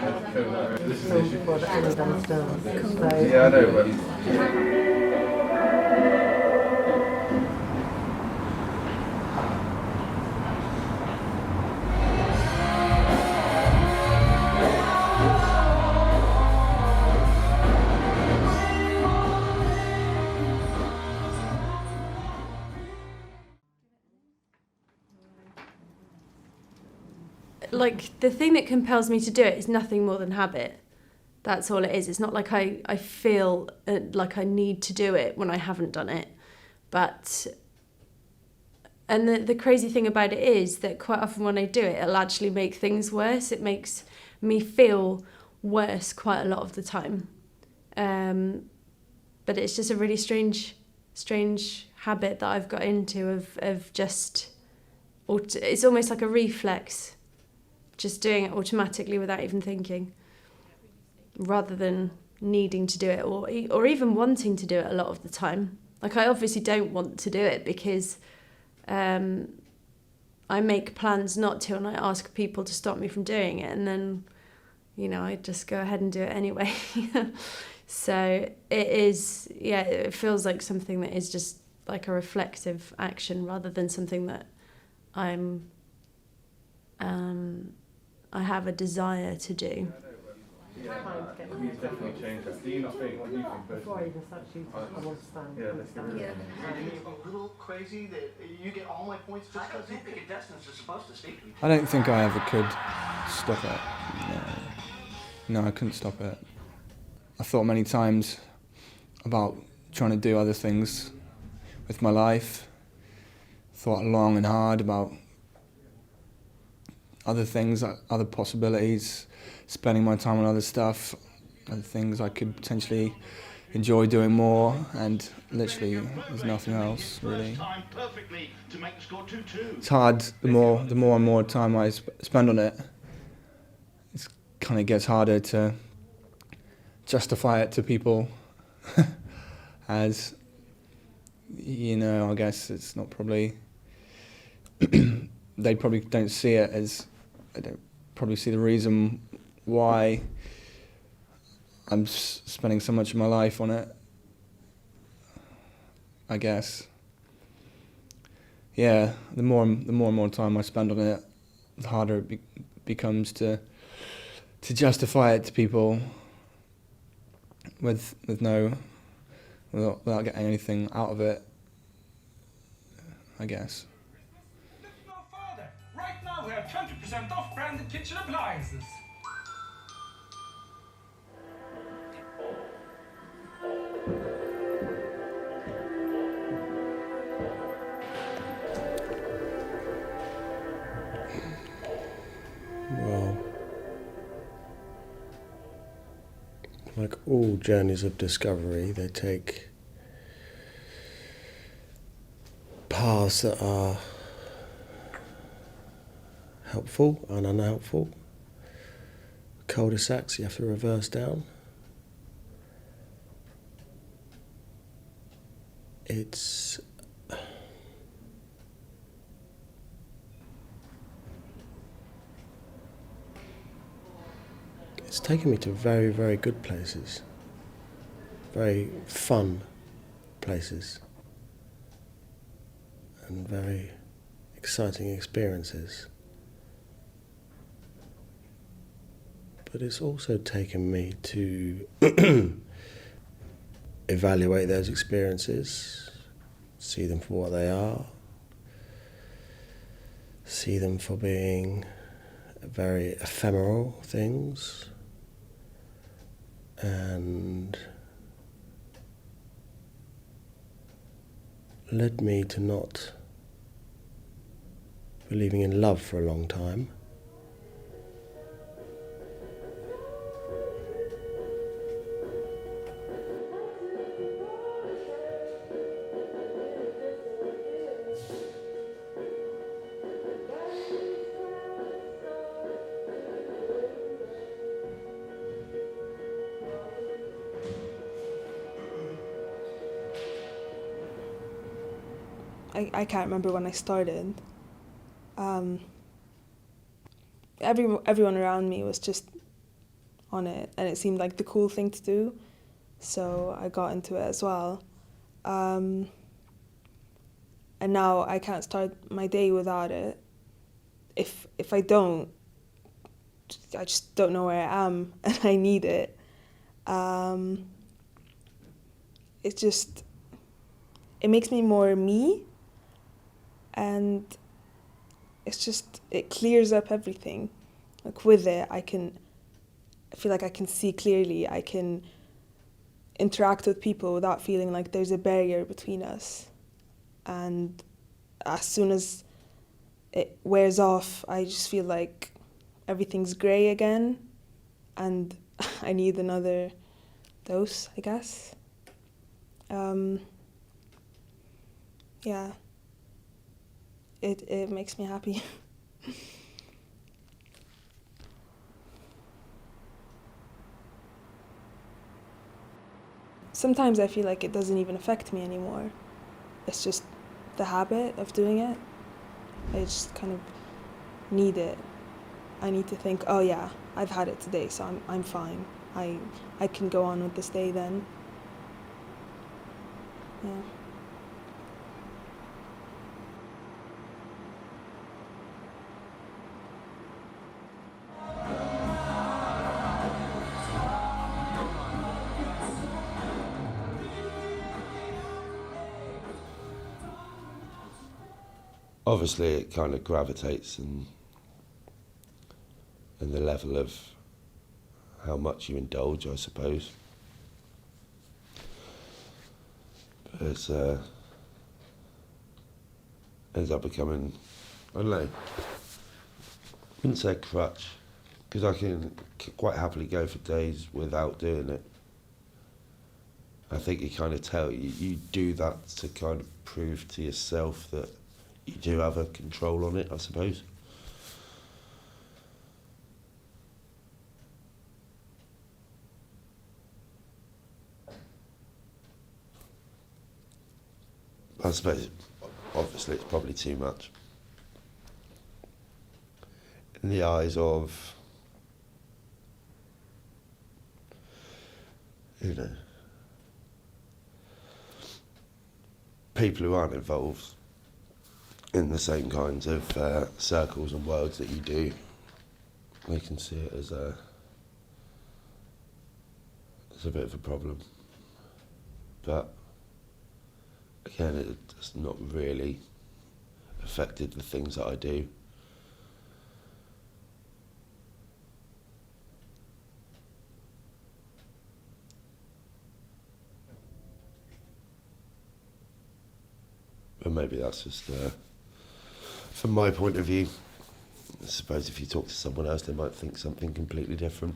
This is the issue. Cool. Yeah, I know, but... Like, the thing that compels me to do it is nothing more than habit. That's all it is. It's not like I feel like I need to do it when I haven't done it. But, and the crazy thing about it is that quite often when I do it, it'll actually make things worse. It makes me feel worse quite a lot of the time. But it's just a really strange habit that I've got into of just, it's almost like a reflex. Just doing it automatically without even thinking, rather than needing to do it or even wanting to do it a lot of the time. Like, I obviously don't want to do it because I make plans not to, and I ask people to stop me from doing it, and then, I just go ahead and do it anyway. So it is, it feels like something that is just like a reflexive action rather than something that I have a desire to do. Yeah, he's definitely changed that. Do you not think? What do you think personally? I understand. Yeah, let's get rid of it. A little crazy that you get all my points just because the contestants are supposed to speak to me. I don't think I ever could stop it. No, I couldn't stop it. I thought many times about trying to do other things with my life. Thought long and hard about other things, other possibilities, spending my time on other stuff, other things I could potentially enjoy doing more, and literally there's nothing else really. It's hard, the more and more time I spend on it, it kind of gets harder to justify it to people as, I guess it's not probably, they probably don't see it as, they don't probably see the reason why I'm spending so much of my life on it, I guess. Yeah, the more and more time I spend on it, the harder it becomes to justify it to people without getting anything out of it, I guess. Right now we have 20% off branded kitchen appliances. Well, like all journeys of discovery, they take paths that are helpful and unhelpful. Cul-de-sacs you have to reverse down. It's taken me to very, very good places, very fun places, and very exciting experiences. But it's also taken me to evaluate those experiences, see them for what they are, see them for being very ephemeral things, and led me to not believing in love for a long time. I can't remember when I started. Everyone around me was just on it, and it seemed like the cool thing to do, so I got into it as well. And now I can't start my day without it. If I don't, I just don't know where I am, and I need it. It makes me more me, and it clears up everything. Like with it, I feel like I can see clearly. I can interact with people without feeling like there's a barrier between us. And as soon as it wears off, I just feel like everything's grey again, and I need another dose, I guess. Yeah, it makes me happy. Sometimes I feel like it doesn't even affect me anymore. It's just the habit of doing it. I just kind of need it. I need to think, oh yeah, I've had it today, so I'm fine. I can go on with this day then. Yeah. Obviously, it kind of gravitates in the level of how much you indulge, I suppose. But it's ends up becoming, I don't know, I wouldn't say a crutch, because I can quite happily go for days without doing it. I think you kind of tell, you do that to kind of prove to yourself that you do have a control on it, I suppose. I suppose, obviously, it's probably too much. In the eyes of, you know, people who aren't involved in the same kinds of circles and worlds that you do, they can see it as a bit of a problem. But again, it's not really affected the things that I do. But maybe that's just from my point of view. I suppose if you talk to someone else, they might think something completely different.